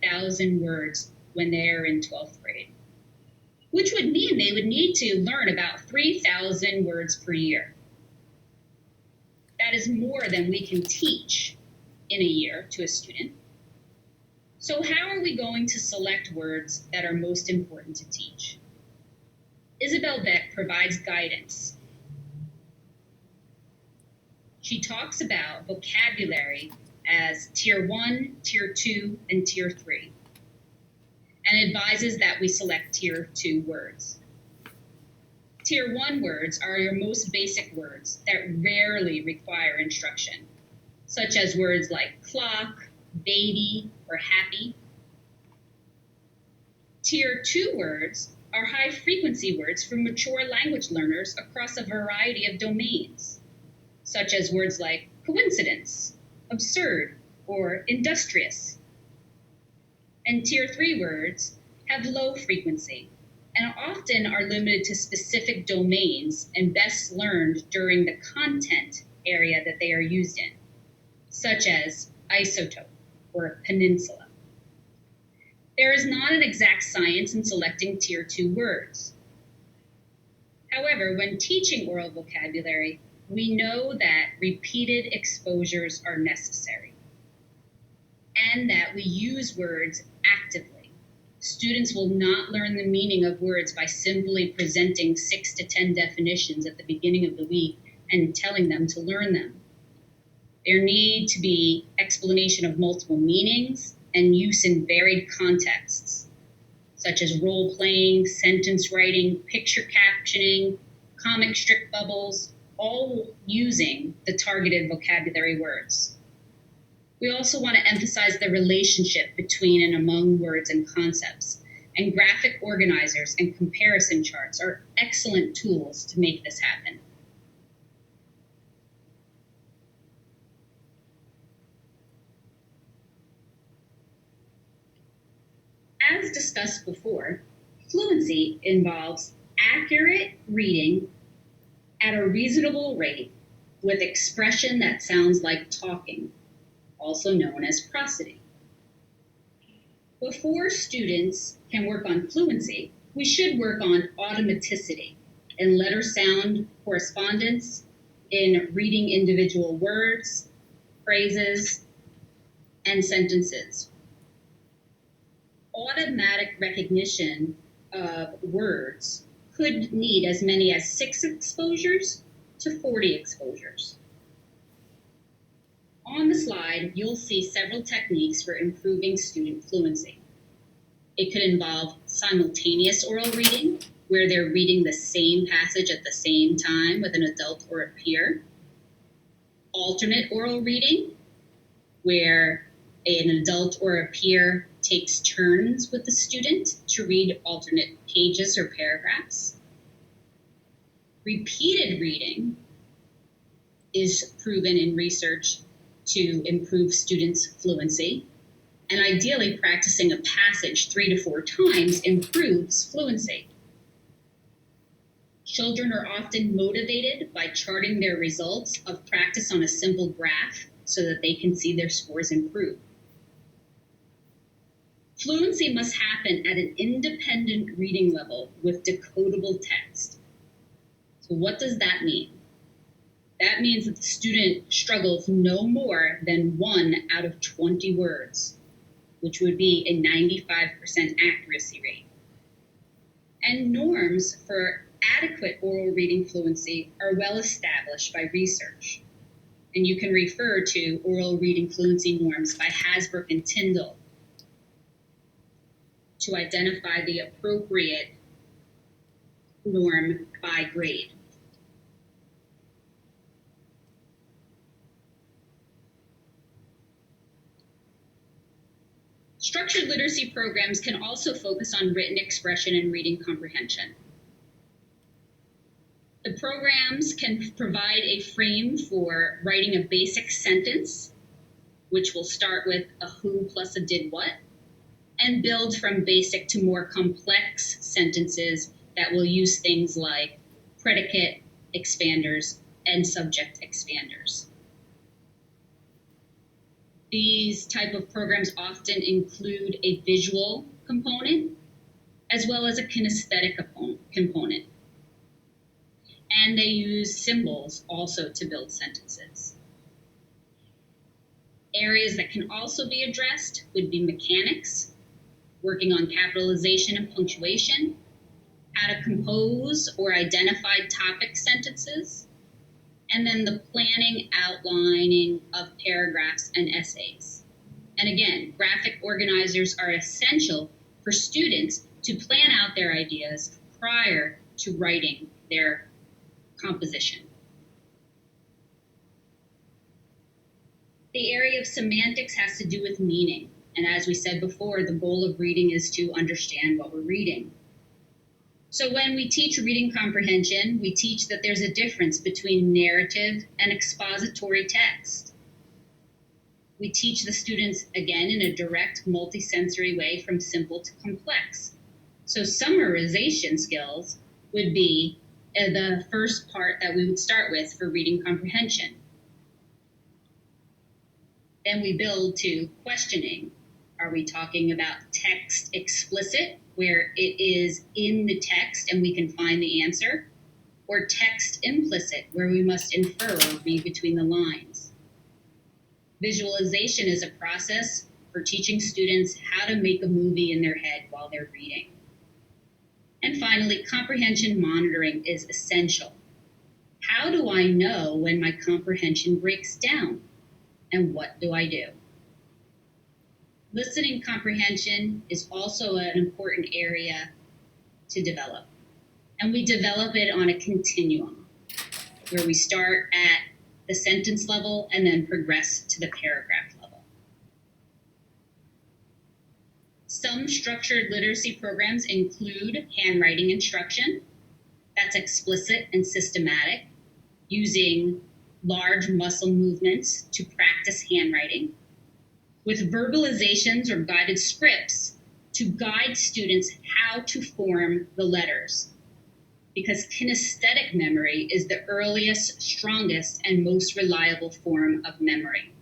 5,000 words when they're in 12th grade, which would mean they would need to learn about 3,000 words per year. That is more than we can teach in a year to a student. So how are we going to select words that are most important to teach? Isabel Beck provides guidance. She talks about vocabulary as Tier 1, Tier 2, and Tier 3, and advises that we select Tier 2 words. Tier 1 words are your most basic words that rarely require instruction, such as words like clock, baby, or happy. Tier 2 words are high-frequency words for mature language learners across a variety of domains, such as words like coincidence, absurd, or industrious. And Tier 3 words have low frequency and often are limited to specific domains and best learned during the content area that they are used in, such as isotope or peninsula. There is not an exact science in selecting Tier 2 words. However, when teaching oral vocabulary, we know that repeated exposures are necessary and that we use words actively. Students will not learn the meaning of words by simply presenting 6 to 10 definitions at the beginning of the week and telling them to learn them. There need to be explanation of multiple meanings and use in varied contexts, such as role-playing, sentence writing, picture captioning, comic strip bubbles, all using the targeted vocabulary words. We also want to emphasize the relationship between and among words and concepts, and graphic organizers and comparison charts are excellent tools to make this happen. As discussed before, fluency involves accurate reading at a reasonable rate with expression that sounds like talking, also known as prosody. Before students can work on fluency, we should work on automaticity in letter-sound correspondence, in reading individual words, phrases, and sentences. Automatic recognition of words could need as many as 6 exposures to 40 exposures. On the slide, you'll see several techniques for improving student fluency. It could involve simultaneous oral reading, where they're reading the same passage at the same time with an adult or a peer. Alternate oral reading, where an adult or a peer takes turns with the student to read alternate pages or paragraphs. Repeated reading is proven in research to improve students' fluency, and ideally practicing a passage 3 to 4 times improves fluency. Children are often motivated by charting their results of practice on a simple graph so that they can see their scores improve. Fluency must happen at an independent reading level with decodable text. So what does that mean? That means that the student struggles no more than 1 out of 20 words, which would be a 95% accuracy rate. And norms for adequate oral reading fluency are well established by research. And you can refer to oral reading fluency norms by Hasbrook and Tyndall to identify the appropriate norm by grade. Structured literacy programs can also focus on written expression and reading comprehension. The programs can provide a frame for writing a basic sentence, which will start with a who plus a did what, and build from basic to more complex sentences that will use things like predicate expanders and subject expanders. These type of programs often include a visual component as well as a kinesthetic component. And they use symbols also to build sentences. Areas that can also be addressed would be mechanics, working on capitalization and punctuation, how to compose or identify topic sentences, and then the planning, outlining of paragraphs and essays. And again, graphic organizers are essential for students to plan out their ideas prior to writing their composition. The area of semantics has to do with meaning. And as we said before, the goal of reading is to understand what we're reading. So when we teach reading comprehension, we teach that there's a difference between narrative and expository text. We teach the students, again, in a direct, multisensory way from simple to complex. So summarization skills would be the first part that we would start with for reading comprehension. Then we build to questioning. Are we talking about text explicit, where it is in the text and we can find the answer, or text implicit, where we must infer or read between the lines? Visualization is a process for teaching students how to make a movie in their head while they're reading. And finally, comprehension monitoring is essential. How do I know when my comprehension breaks down? And what do I do? Listening comprehension is also an important area to develop. And we develop it on a continuum, where we start at the sentence level and then progress to the paragraph level. Some structured literacy programs include handwriting instruction. That's explicit and systematic, using large muscle movements to practice handwriting, with verbalizations or guided scripts to guide students how to form the letters, because kinesthetic memory is the earliest, strongest, and most reliable form of memory.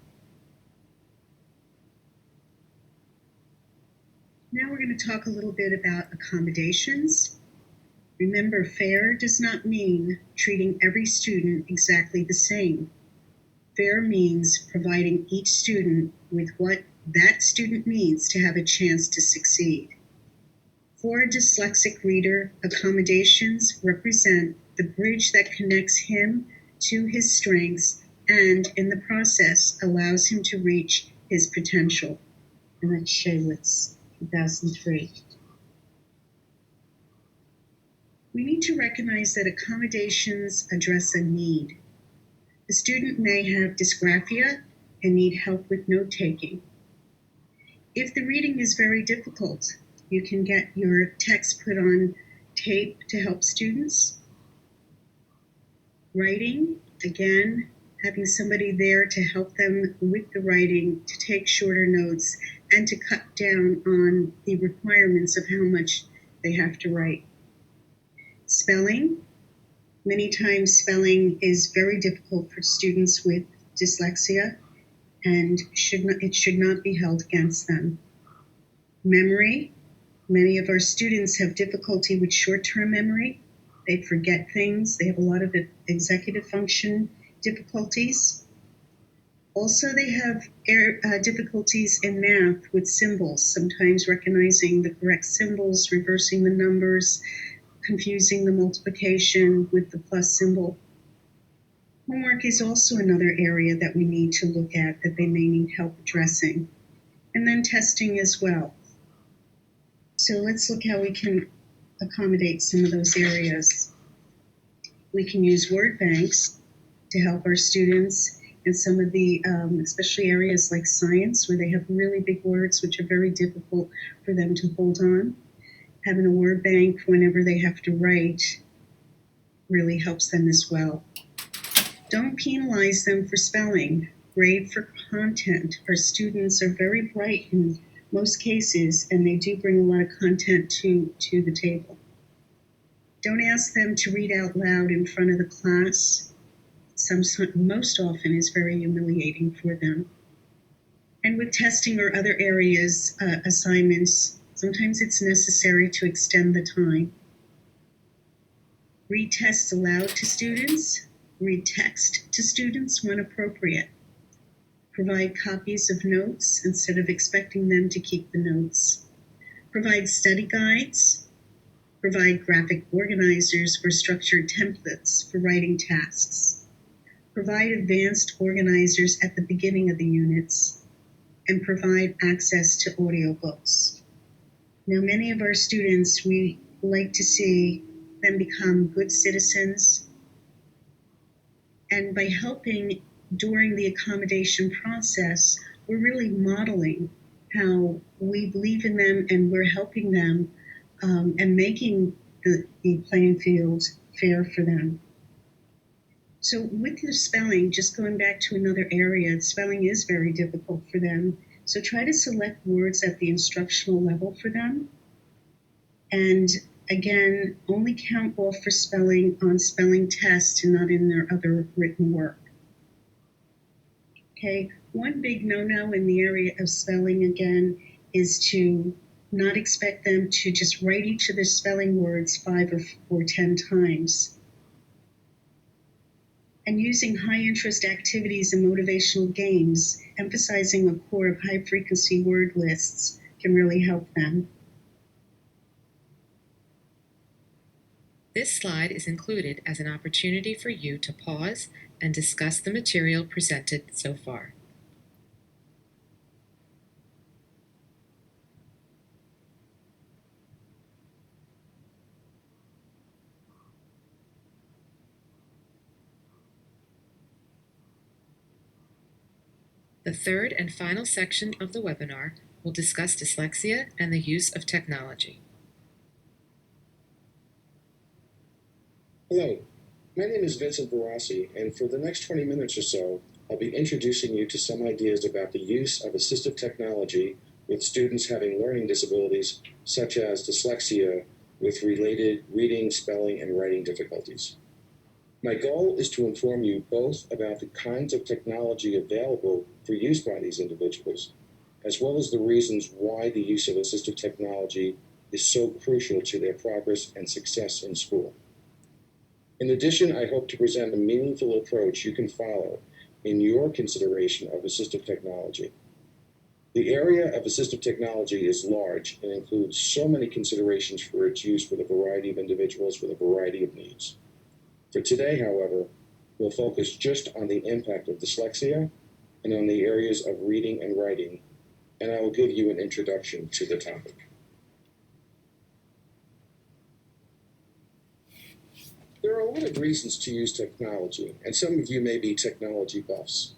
Now we're going to talk a little bit about accommodations. Remember, fair does not mean treating every student exactly the same. Fair means providing each student with what that student needs to have a chance to succeed. For a dyslexic reader, accommodations represent the bridge that connects him to his strengths and, in the process, allows him to reach his potential. And that's Shaywitz, 2003. We need to recognize that accommodations address a need. The student may have dysgraphia and need help with note-taking. If the reading is very difficult, you can get your text put on tape to help students. Writing, again, having somebody there to help them with the writing, to take shorter notes, and to cut down on the requirements of how much they have to write. Spelling. Many times spelling is very difficult for students with dyslexia, and it should not be held against them. Memory. Many of our students have difficulty with short-term memory. They forget things. They have a lot of executive function difficulties. Also, they have difficulties in math with symbols, sometimes recognizing the correct symbols, reversing the numbers, confusing the multiplication with the plus symbol. Homework is also another area that we need to look at, that they may need help addressing. And then testing as well. So let's look how we can accommodate some of those areas. We can use word banks to help our students in some of the, especially areas like science, where they have really big words which are very difficult for them to hold on. Having a word bank whenever they have to write really helps them as well. Don't penalize them for spelling. Grade for content. Our students are very bright in most cases, and they do bring a lot of content to the table. Don't ask them to read out loud in front of the class. Most often is very humiliating for them. And with testing or other areas, assignments, sometimes it's necessary to extend the time. Read tests aloud to students. Read text to students when appropriate. Provide copies of notes instead of expecting them to keep the notes. Provide study guides. Provide graphic organizers or structured templates for writing tasks. Provide advanced organizers at the beginning of the units. And provide access to audiobooks. Now, many of our students, we like to see them become good citizens. And by helping during the accommodation process, we're really modeling how we believe in them and we're helping them and making the playing field fair for them. So with the spelling, just going back to another area, spelling is very difficult for them. So try to select words at the instructional level for them. And again, only count off for spelling on spelling tests and not in their other written work. Okay, one big no-no in the area of spelling, again, is to not expect them to just write each of the spelling words 5 or 10 times. And using high-interest activities and motivational games, emphasizing a core of high-frequency word lists can really help them. This slide is included as an opportunity for you to pause and discuss the material presented so far. The third and final section of the webinar will discuss dyslexia and the use of technology. Hello, my name is Vincent Barassi, and for the next 20 minutes or so, I'll be introducing you to some ideas about the use of assistive technology with students having learning disabilities such as dyslexia with related reading, spelling, and writing difficulties. My goal is to inform you both about the kinds of technology available for use by these individuals, as well as the reasons why the use of assistive technology is so crucial to their progress and success in school. In addition, I hope to present a meaningful approach you can follow in your consideration of assistive technology. The area of assistive technology is large and includes so many considerations for its use with a variety of individuals with a variety of needs. For today, however, we'll focus just on the impact of dyslexia and on the areas of reading and writing, and I will give you an introduction to the topic. There are a lot of reasons to use technology, and some of you may be technology buffs.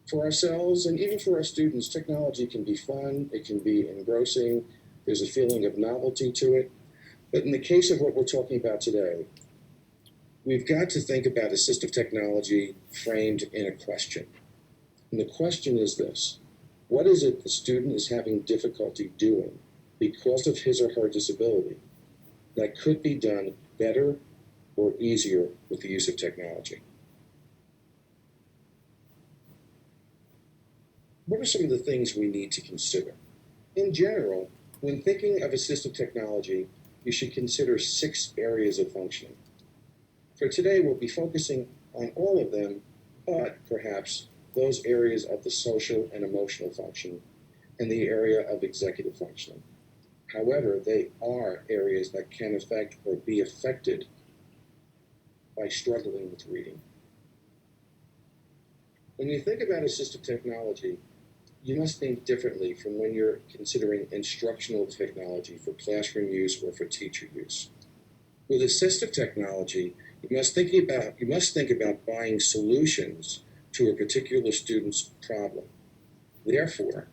For ourselves, and even for our students, technology can be fun, it can be engrossing, there's a feeling of novelty to it. But in the case of what we're talking about today, we've got to think about assistive technology framed in a question. And the question is this: what is it the student is having difficulty doing because of his or her disability that could be done better or easier with the use of technology? What are some of the things we need to consider? In general, when thinking of assistive technology, you should consider 6 areas of functioning. For today, we'll be focusing on all of them, but perhaps those areas of the social and emotional function and the area of executive functioning. However, they are areas that can affect or be affected by struggling with reading. When you think about assistive technology, you must think differently from when you're considering instructional technology for classroom use or for teacher use. With assistive technology, you must think about buying solutions to a particular student's problem. Therefore,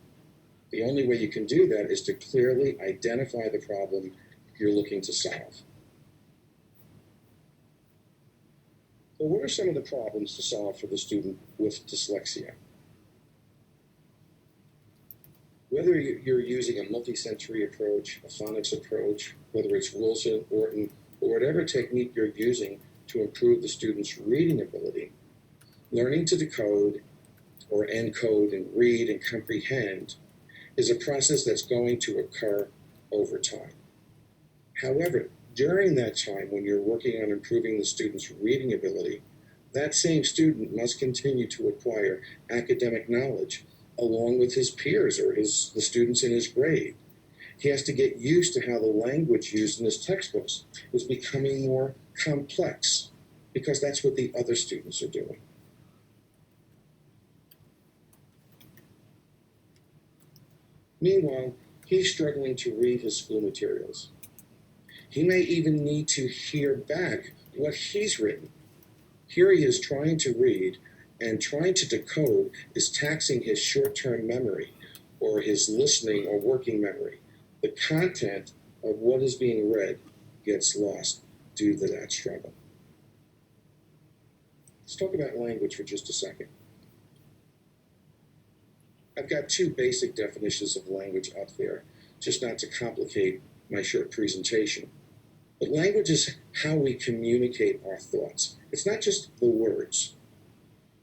the only way you can do that is to clearly identify the problem you're looking to solve. So what are some of the problems to solve for the student with dyslexia? Whether you're using a multisensory approach, a phonics approach, whether it's Wilson, Orton, or whatever technique you're using to improve the student's reading ability, learning to decode, or encode and read and comprehend is a process that's going to occur over time. However, during that time when you're working on improving the student's reading ability, that same student must continue to acquire academic knowledge along with his peers or the students in his grade. He has to get used to how the language used in his textbooks is becoming more complex because that's what the other students are doing. Meanwhile, he's struggling to read his school materials. He may even need to hear back what he's written. Here he is trying to read, and trying to decode is taxing his short-term memory or his listening or working memory. The content of what is being read gets lost due to that struggle. Let's talk about language for just a second. I've got two basic definitions of language up there, just not to complicate my short presentation. But language is how we communicate our thoughts. It's not just the words.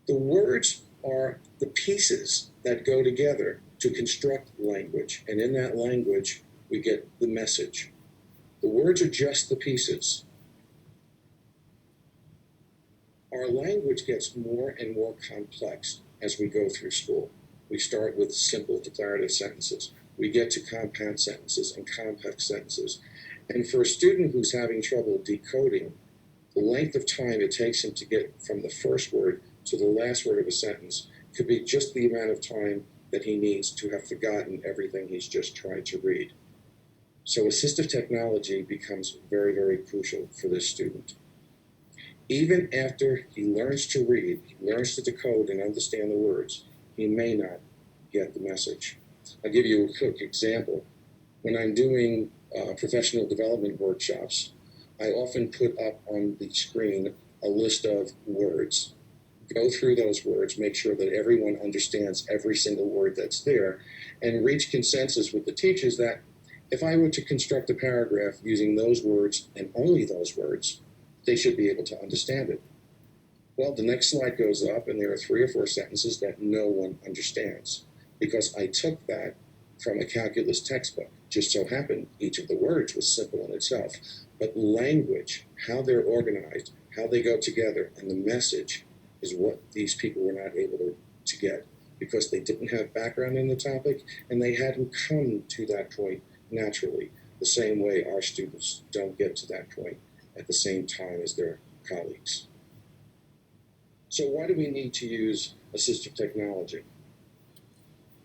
The words are the pieces that go together to construct language, and in that language, we get the message. The words are just the pieces. Our language gets more and more complex as we go through school. We start with simple declarative sentences. We get to compound sentences and complex sentences. And for a student who's having trouble decoding, the length of time it takes him to get from the first word to the last word of a sentence could be just the amount of time that he needs to have forgotten everything he's just tried to read. So assistive technology becomes very, very crucial for this student. Even after he learns to read, he learns to decode and understand the words, he may not get the message. I'll give you a quick example. When I'm doing professional development workshops, I often put up on the screen a list of words. Go through those words, make sure that everyone understands every single word that's there, and reach consensus with the teachers that if I were to construct a paragraph using those words and only those words, they should be able to understand it. Well, the next slide goes up, and there are 3 or 4 sentences that no one understands because I took that from a calculus textbook. Just so happened each of the words was simple in itself, but language, how they're organized, how they go together, and the message is what these people were not able to get because they didn't have background in the topic and they hadn't come to that point naturally, the same way our students don't get to that point at the same time as their colleagues. So why do we need to use assistive technology?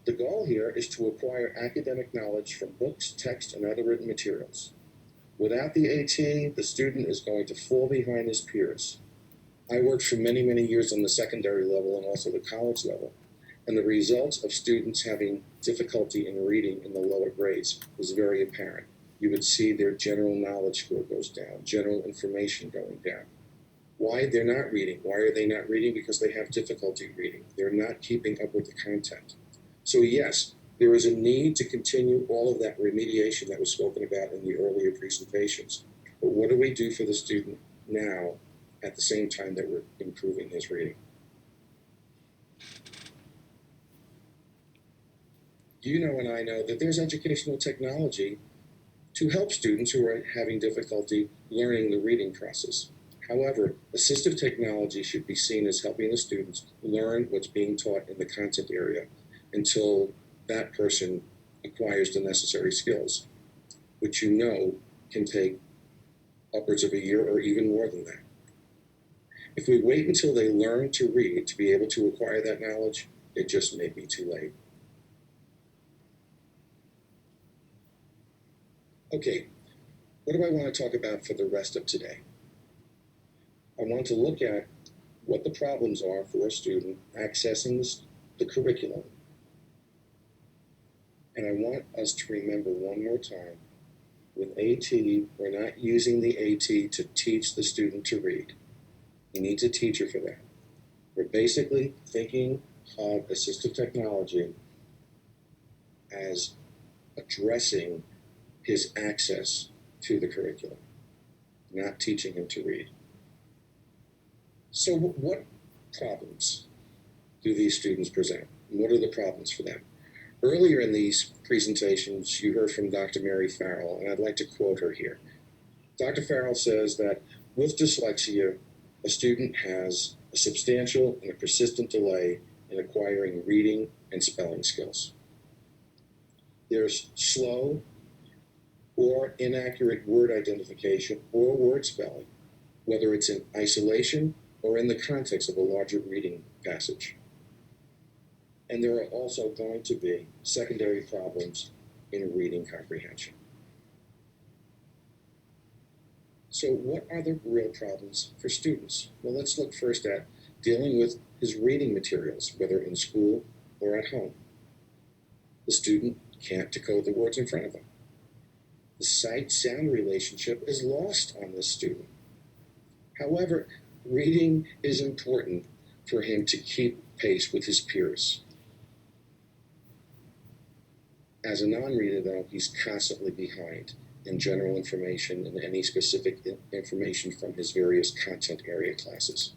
The goal here is to acquire academic knowledge from books, text, and other written materials. Without the AT, the student is going to fall behind his peers. I worked for many, many years on the secondary level and also the college level, and the results of students having difficulty in reading in the lower grades was very apparent. You would see their general knowledge score goes down, general information going down. Why? They're not reading. Why are they not reading? Because they have difficulty reading. They're not keeping up with the content. So yes, there is a need to continue all of that remediation that was spoken about in the earlier presentations. But what do we do for the student now at the same time that we're improving his reading? You know and I know that there's educational technology to help students who are having difficulty learning the reading process. However, assistive technology should be seen as helping the students learn what's being taught in the content area until that person acquires the necessary skills, which you know can take upwards of a year or even more than that. If we wait until they learn to read to be able to acquire that knowledge, it just may be too late. Okay, what do I want to talk about for the rest of today? I want to look at what the problems are for a student accessing the curriculum. And I want us to remember one more time, with AT, we're not using the AT to teach the student to read. He needs a teacher for that. We're basically thinking of assistive technology as addressing his access to the curriculum, not teaching him to read. So what problems? do these students present? What are the problems for them? Earlier in these presentations, you heard from Dr. Mary Farrell, and I'd like to quote her here. Dr. Farrell says that with dyslexia, a student has a substantial and a persistent delay in acquiring reading and spelling skills. There's slow or inaccurate word identification or word spelling, whether it's in isolation or in the context of a larger reading passage. And there are also going to be secondary problems in reading comprehension. So what are the real problems for students? Well, let's look first at dealing with his reading materials, whether in school or at home. The student can't decode the words in front of him. The sight-sound relationship is lost on this student. However, reading is important for him to keep pace with his peers. As a non-reader, though, he's constantly behind in general information and any specific information from his various content area classes.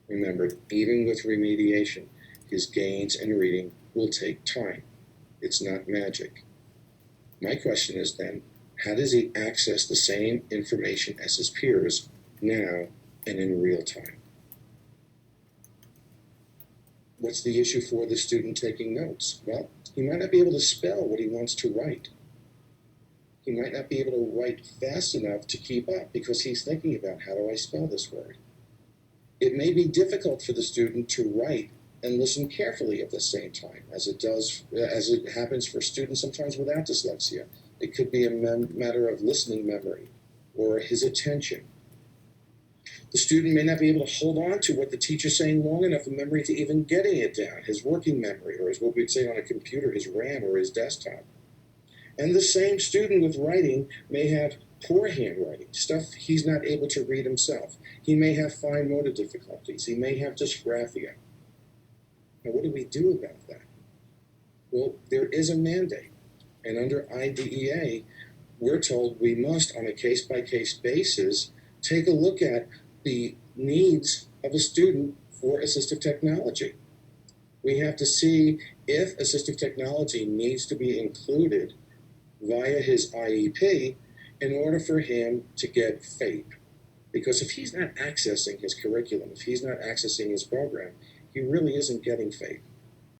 Remember, even with remediation, his gains in reading will take time. It's not magic. My question is then, how does he access the same information as his peers now and in real time? What's the issue for the student taking notes? Well, he might not be able to spell what he wants to write. He might not be able to write fast enough to keep up because he's thinking about, how do I spell this word? It may be difficult for the student to write and listen carefully at the same time, as it happens for students sometimes without dyslexia. It could be a matter of listening memory or his attention. The student may not be able to hold on to what the teacher's saying long enough in memory to even getting it down, his working memory, or as what we'd say on a computer, his RAM or his desktop. And the same student with writing may have poor handwriting, stuff he's not able to read himself. He may have fine motor difficulties. He may have dysgraphia. Now, what do we do about that? Well, there is a mandate. And under IDEA, we're told we must, on a case-by-case basis, take a look at the needs of a student for assistive technology. We have to see if assistive technology needs to be included via his IEP in order for him to get FAPE. Because if he's not accessing his curriculum, if he's not accessing his program, he really isn't getting FAPE.